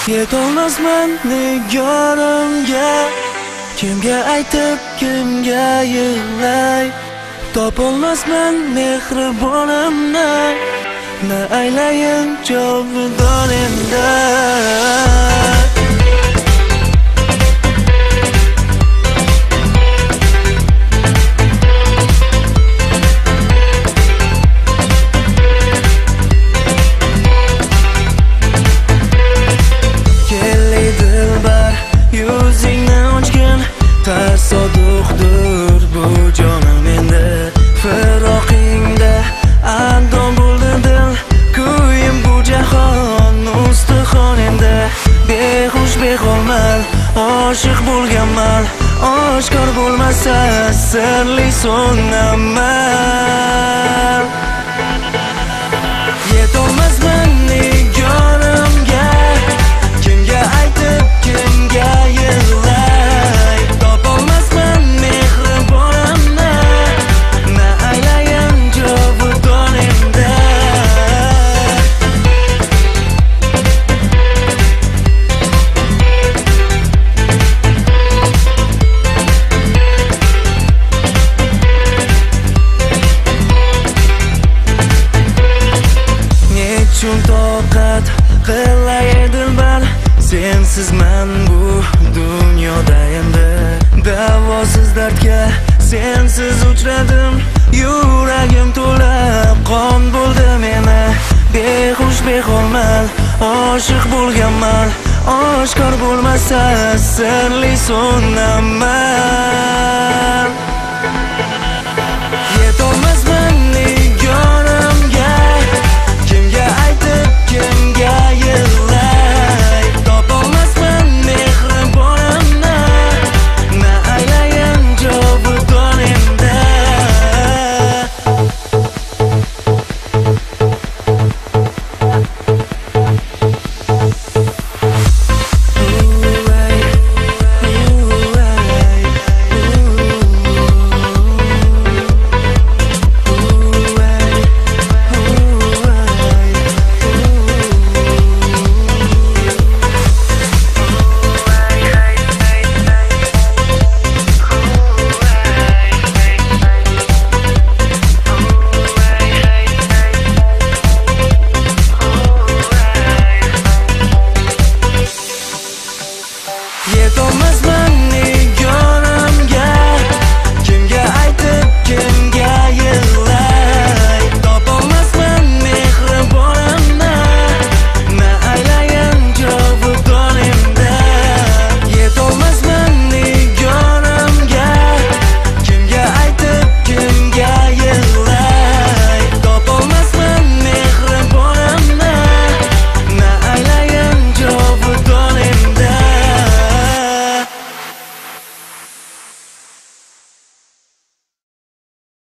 Yetolmasman nigorimga, kimga aytib kimga yig'lay. Topolmasman mehribonimni, na aylayin jovidonimda. Tasodifdir bu jonim endi, firoqingda andon bo'ldi dil, kuyim bu jahon ustixon endi. Behush beholman, oshiq bo'lganman, oshkor bo'lmasa sirli so'naman. Yetolmasman nigorimga, kimga aytib kimga yig'lay. Nechun toqat qilay dilbar, sensizman bu dunyoda endi. Davosiz dardga sensiz uchradim, yuragim to'la qon bo'ldi meni. Behush beholman, oshiq bo'lganman, oshkor bo'lmasa sirli so'naman. Yetolmasman nigorimga, kimga aytib kimga yig'lay. Topolmasman mehribonimni, na aylayin jovidonimda. Yetolmasman